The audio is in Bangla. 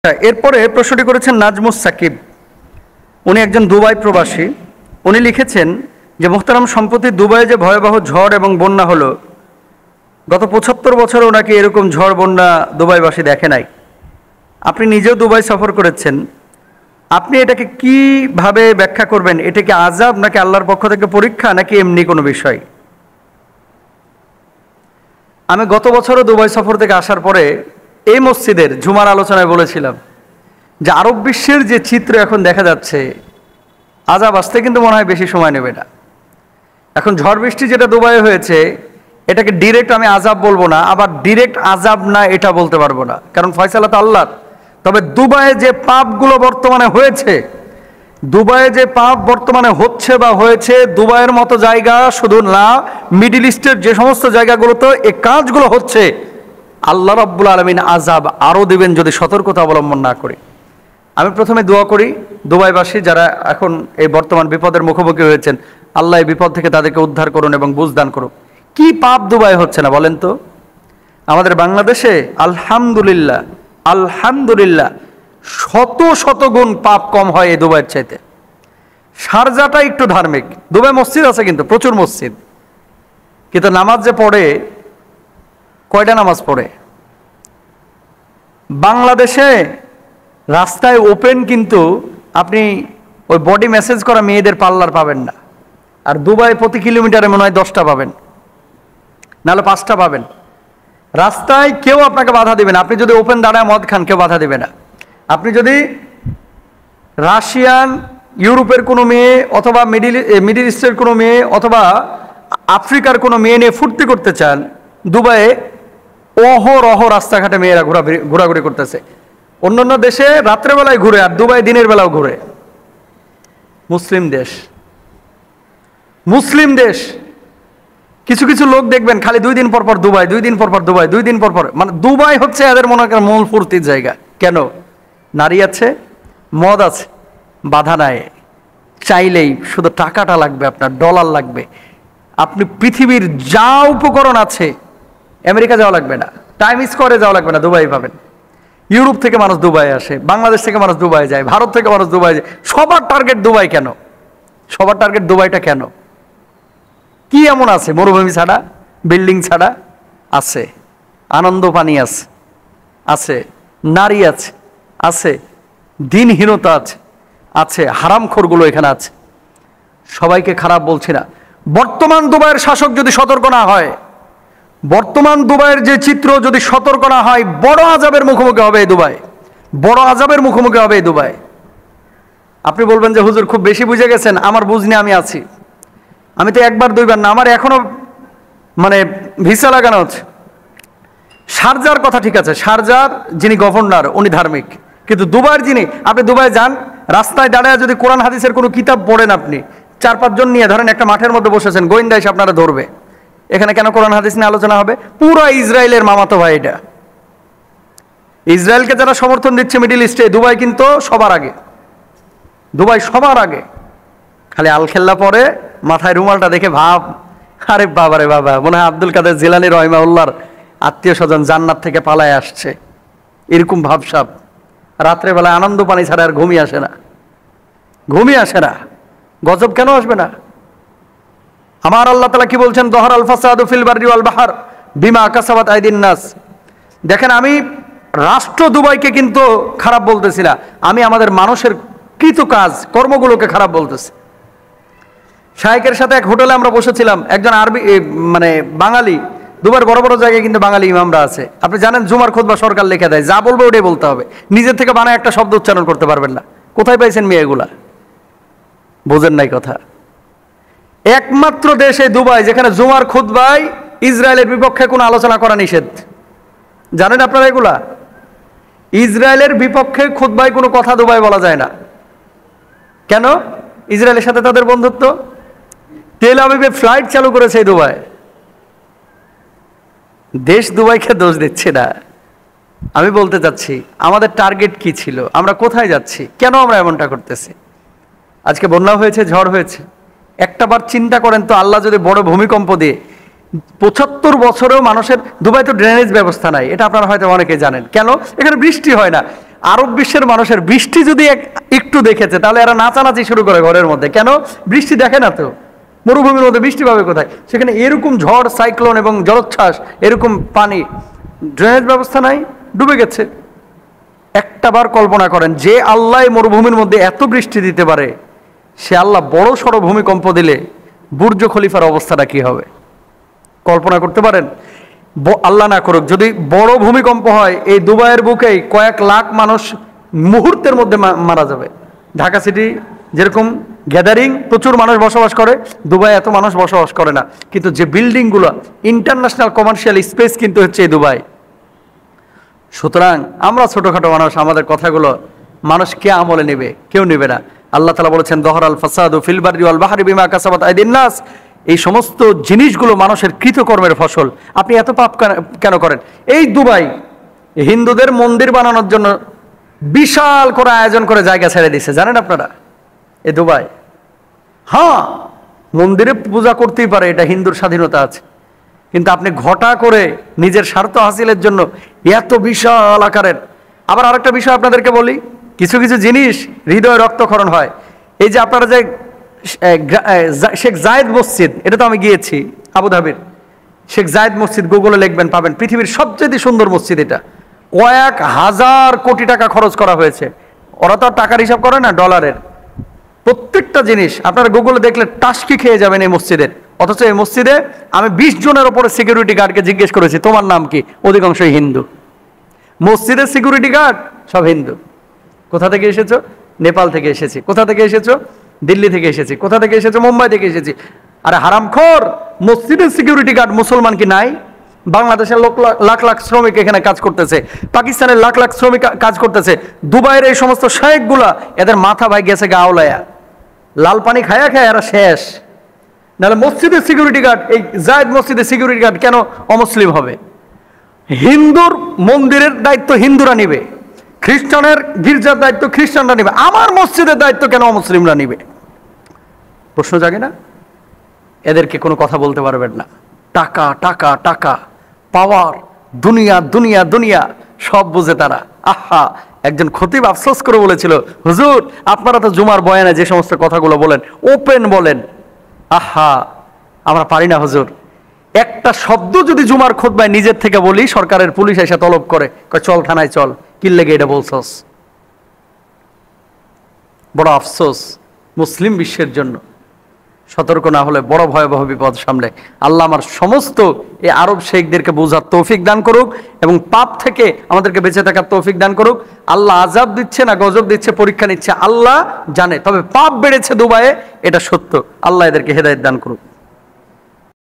এরপরে প্রশ্নটি করেছেন নাজমুস সাকিব। উনি একজন দুবাই প্রবাসী। উনি লিখেছেন যে মোহতারাম, সম্প্রতি দুবাইয়ে যে ভয়াবহ ঝড় এবং বন্যা হলো, গত ৭৫ বছরেও নাকি এরকম ঝড় বন্যা দুবাইবাসী দেখে নাই। আপনি নিজেও দুবাই সফর করেছেন, আপনি এটাকে কিভাবে ব্যাখ্যা করবেন? এটা কি আযাব, নাকি আল্লাহর পক্ষ থেকে পরীক্ষা, নাকি এমনি কোনো বিষয়? আমি গত বছরও দুবাই সফর থেকে আসার পরে এই মসজিদের জুমার আলোচনায় বলেছিলাম যে আরব বিশ্বের যে চিত্র এখন দেখা যাচ্ছে, আযাব আসতে কিন্তু মনে হয় বেশি সময় নেবে না। এখন ঝড় বৃষ্টি যেটা দুবাইয়ে হয়েছে, এটাকে ডিরেক্ট আমি আযাব বলবো না, আবার ডিরেক্ট আযাব না এটা বলতে পারবো না, কারণ ফয়সালা তো আল্লাহর। তবে দুবাইয়ে যে পাপগুলো বর্তমানে হয়েছে, দুবাইয়ে যে পাপ বর্তমানে হচ্ছে বা হয়েছে, দুবাইয়ের মতো জায়গা শুধু না, মিডল ইস্টের যে সমস্ত জায়গাগুলোতে এই কাজগুলো হচ্ছে, আল্লাহ রাব্বুল আলামিন আযাব আরও দেবেন যদি সতর্কতা অবলম্বন না করে। আমি প্রথমে দোয়া করি দুবাইবাসী যারা এখন এই বর্তমান বিপদের মুখোমুখি হয়েছেন, আল্লাহ এই বিপদ থেকে তাদেরকে উদ্ধার করুন এবং বুঝদান করুন। কি পাপ দুবাই হচ্ছে না বলেন তো? আমাদের বাংলাদেশে আলহামদুলিল্লাহ আলহামদুলিল্লাহ শত শত গুণ পাপ কম হয় এই দুবাইয়ের চাইতে। শারজাটা একটু ধার্মিক, দুবাই মসজিদ আছে কিন্তু প্রচুর মসজিদ, কিন্তু নামাজ যে পড়ে, কয়টা নামাজ পড়ে? বাংলাদেশে রাস্তায় ওপেন, কিন্তু আপনি ওই বডি মেসেজ করা মেয়েদের পার্লার পাবেন না। আর দুবাই প্রতি কিলোমিটারে মনে হয় 10টা পাবেন, নাহলে 5টা পাবেন। রাস্তায় কেউ আপনাকে বাধা দেবে না, আপনি যদি ওপেন দাঁড়ায় মদ খান কেউ বাধা দেবে না। আপনি যদি রাশিয়ান, ইউরোপের কোনো মেয়ে, অথবা মিডিল ইস্টের কোনো মেয়ে, অথবা আফ্রিকার কোনো মেয়ে নিয়ে ফুর্তি করতে চান, দুবাইয়ে অহরহ রাস্তাঘাটে মেয়েরা ঘোরাঘুরি করতেছে। অন্যান্য দেশে রাত্রেবেলায় ঘুরে, আর দুবাই দিনের বেলাও ঘুরে। মুসলিম দেশ, মুসলিম দেশ। কিছু কিছু লোক দেখবেন খালি 2 দিন পর পর দুবাই, 2 দিন পর পর দুবাই, 2 দিন পর পর, মানে দুবাই হচ্ছে এদের মনে করেন মূল ফুর্তির জায়গা। কেন? নারী আছে, মদ আছে, বাধা নাই। চাইলেই শুধু টাকাটা লাগবে, আপনার ডলার লাগবে। আপনি পৃথিবীর যা উপকরণ আছে, আমেরিকা যাওয়া লাগবে না, টাইম স্কোয়ারে যাওয়া লাগবে না, দুবাই পাবেন। ইউরোপ থেকে মানুষ দুবাই আসে, বাংলাদেশ থেকে মানুষ দুবাই যায়, ভারত থেকে মানুষ দুবাই যায়। সবার টার্গেট দুবাই কেন? সবার টার্গেট দুবাইটা কেন? কি এমন আছে মরুভূমি ছাড়া, বিল্ডিং ছাড়া? আছে আনন্দ পানি, আছে আছে নারী আছে, আছে দিনহীনতা আছে, আছে হারামখোরগুলো এখানে আছে। সবাইকে খারাপ বলছি না। বর্তমান দুবাইয়ের শাসক যদি সতর্ক না হয়, বর্তমান দুবাইয়ের যে চিত্র যদি সতর্ক না হয়, বড় আযাবের মুখোমুখি হবে এই দুবাই, বড় আযাবের মুখোমুখি হবে এই দুবাই। আপনি বলবেন যে হুজুর খুব বেশি বুঝে গেছেন, আমার বুঝ নিয়ে আমি আছি। আমি তো 1বার 2বার না, আমার এখনো মানে ভিসা লাগানো হচ্ছে। শারজার কথা ঠিক আছে, শারজার যিনি গভর্নর উনি ধার্মিক, কিন্তু দুবাইয়ের যিনি, আপনি দুবাই যান, রাস্তায় দাঁড়ায় যদি কোরআন হাদিসের কোনো কিতাব পড়েন, আপনি 4-5 জন নিয়ে, ধরেন একটা মাঠের মধ্যে বসেছেন, গোয়েন্দা এসে আপনারা ধরবে। এখানে কেন কোরআন হাদিস নিয়ে আলোচনা হবে? পুরো ইসরায়েলের মামাতো ভাই এটা। ইসরায়েলকে যারা সমর্থন দিচ্ছে মিডিল ইস্টে, দুবাই কিন্তু সবার আগে, দুবাই সবার আগে। খালি আলখেল্লা পরে মাথায় রুমালটা দেখে ভাব, আরে বাবা রে বাবা, মনে হয় আব্দুল কাদের জিলানী রহিমাহুল্লাহর আত্মীয় স্বজন জান্নাত থেকে পালায় আসছে, এরকম ভাবসাব। রাত্রেবেলায় আনন্দ পানি ছাড়া আর ঘুমিয়ে আসে না, ঘুমিয়ে আসে না। গজব কেন আসবে না? আমার আল্লাহ তাআলা কি বলছেন? যহরাল ফাসাদু ফিল বাররি ওয়াল বাহর বিমা কাসাবাত আইদিন নাস। দেখেন, আমি রাষ্ট্র দুবাইকে কিন্তু খারাপ বলতেছি না, আমি আমাদের মানুষের কৃত কাজ কর্মগুলোকে খারাপ বলতেছি। শাইখের সাথে এক হোটেলে আমরা বসেছিলাম, একজন আরবি মানে বাঙালি, দুবার বড় বড় জায়গায় কিন্তু বাঙালি ইমামরা আছে। আপনি জানেন জুমার খুতবা সরকার লিখে দেয়, যা বলবে ওটাই বলতে হবে, নিজের থেকে বানায় একটা শব্দ উচ্চারণ করতে পারবেন না। কোথায় পাইছেন মেয়ে এগুলা? বোঝেন নাই কথা। একমাত্র দেশ এই দুবাই যেখানে জুমার খুতবায় ইসরায়েলের বিপক্ষে কোনো আলোচনা করা নিষেধ। জানেন আপনারা এগুলা? ইসরায়েলের বিপক্ষে খুতবায় কোনো কথা দুবাই বলা যায় না। কেন? ইসরায়েলের সাথে তাদের বন্ধুত্ব। তেল আবিবে ফ্লাইট চালু করেছে এই দুবাই। দেশ দুবাইকে দোষ দিচ্ছে না। আমি বলতে চাচ্ছি আমাদের টার্গেট কি ছিল, আমরা কোথায় যাচ্ছি, কেন আমরা এমনটা করতেছি? আজকে বন্যা হয়েছে, ঝড় হয়েছে, একটাবার চিন্তা করেন তো, আল্লাহ যদি বড় ভূমিকম্প দিয়ে 75 বছরেও মানুষের, দুবাই তো ড্রেনেজ ব্যবস্থা নাই, এটা আপনারা হয়তো অনেকে জানেন। কেন? এখানে বৃষ্টি হয় না। আরব বিশ্বের মানুষের বৃষ্টি যদি একটু দেখেছে তাহলে এরা নাচানাচি শুরু করে ঘরের মধ্যে। কেন? বৃষ্টি দেখে না তো, মরুভূমির মধ্যে বৃষ্টি পাবে কোথায়? সেখানে এরকম ঝড়, সাইক্লোন এবং জলোচ্ছ্বাস, এরকম পানি, ড্রেনেজ ব্যবস্থা নাই, ডুবে গেছে। একটাবার কল্পনা করেন, যে আল্লাহ মরুভূমির মধ্যে এত বৃষ্টি দিতে পারে, সে আল্লাহ বড় সড়ো ভূমিকম্প দিলে বুর্জ খলিফার অবস্থাটা কি হবে কল্পনা করতে পারেন? আল্লাহ না করুক, যদি বড় ভূমিকম্প হয়, এই দুবাইয়ের বুকেই কয়েক লাখ মানুষ মুহূর্তের মধ্যে মারা যাবে। ঢাকা সিটি যেরকম গ্যাদারিং, প্রচুর মানুষ বসবাস করে, দুবাই এত মানুষ বসবাস করে না, কিন্তু যে বিল্ডিংগুলো ইন্টারন্যাশনাল কমার্শিয়াল স্পেস কিন্তু হচ্ছে এই দুবাই। সুতরাং আমরা ছোটখাটো মানুষ, আমাদের কথাগুলো মানুষ কে আমলে নেবে? কেউ নেবে না। আল্লাহ তাআলা বলেছেন, দহরাল ফাসাদু ফিল বাররি ওয়াল বাহরি বিমা কাসাবাত আইদিন নাস। এই সমস্ত জিনিসগুলো মানুষের কৃতকর্মের ফসল। আপনি এত পাপ কেন করেন? এই দুবাই হিন্দুদের মন্দির বানানোর জন্য বিশাল করে আয়োজন করে জায়গা ছেড়ে দিছে, জানেন আপনারা? এই দুবাই, হ্যাঁ, মন্দিরে পূজা করতেই পারে, এটা হিন্দুর স্বাধীনতা আছে, কিন্তু আপনি ঘটা করে নিজের স্বার্থ হাসিলের জন্য এত বিশাল আকারের। আবার আরেকটা বিষয় আপনাদেরকে বলি, কিছু কিছু জিনিস হৃদয় রক্তক্ষরণ হয়। এই যে আপনারা যে শেখ জায়েদ মসজিদ, এটা তো আমি গিয়েছি আবুধাবির, শেখ জায়েদ মসজিদ গুগলে লিখবেন পাবেন, পৃথিবীর সবচেয়ে সুন্দর মসজিদ এটা। কয়েক হাজার কোটি টাকা খরচ করা হয়েছে। ওরা তো আর টাকার হিসাব করে না, ডলারের। প্রত্যেকটা জিনিস আপনারা গুগলে দেখলে টাস্কি খেয়ে যাবেন এই মসজিদের। অথচ এই মসজিদে আমি 20 জনের ওপরে সিকিউরিটি গার্ডকে জিজ্ঞেস করেছি, তোমার নাম কি? অধিকাংশই হিন্দু। মসজিদের সিকিউরিটি গার্ড সব হিন্দু। কোথা থেকে এসেছো? নেপাল থেকে এসেছি। কোথা থেকে এসেছো? দিল্লি থেকে এসেছি। কোথা থেকে এসেছো? মুম্বাই থেকে এসেছি। আরে হারামখোর, মসজিদের সিকিউরিটি গার্ড মুসলমান কি নাই? বাংলাদেশের লাখ লাখ শ্রমিক এখানে কাজ করতেছে, পাকিস্তানের লাখ লাখ শ্রমিক কাজ করতেছে, দুবাইয়ের এই সমস্ত শেখগুলা, এদের মাথা ভাই গেছে গা আওলায়া, লাল পানি খায়া খায় এরা শেষ। নাহলে মসজিদের সিকিউরিটি গার্ড, এই জায়েদ মসজিদের সিকিউরিটি গার্ড কেন অমুসলিম হবে? হিন্দুর মন্দিরের দায়িত্ব হিন্দুরা নিবে, খ্রিস্টানের গির্জার দায়িত্ব খ্রিস্টানরা নিবে, আমার মসজিদের দায়িত্ব কেন অমুসলিমরা নিবে? প্রশ্ন জাগে না? এদেরকে কোনো কথা বলতে পারবেন না। টাকা টাকা টাকা, পাওয়ার, দুনিয়া দুনিয়া দুনিয়া, সব বুঝে তারা। আহা, একজন খতিব আফসোস করে বলেছিল, হুজুর আপনারা তো জুমার বয়ানে যে সমস্ত কথাগুলো বলেন, ওপেন বলেন, আহা আমরা পারি না হুজুর। একটা শব্দ যদি জুমার খুতবায় নিজের থেকে বলি, সরকারের পুলিশ এসে তলব করে, কয় চল থানায় চল, কি লেগে এটা বলছস? বড় আফসোস মুসলিম বিশ্বের জন্য। সতর্ক না হলে বড় ভয়াবহ বিপদ সামনে। আল্লাহ আমার সমস্ত এই আরব শেখদেরকে বোঝার তৌফিক দান করুক এবং পাপ থেকে আমাদেরকে বেঁচে থাকার তৌফিক দান করুক। আল্লাহ আজাব দিচ্ছে না গজব দিচ্ছে, পরীক্ষা নিচ্ছে, আল্লাহ জানে। তবে পাপ বেড়েছে দুবাইয়ে, এটা সত্য। আল্লাহ এদেরকে হেদায়েত দান করুক।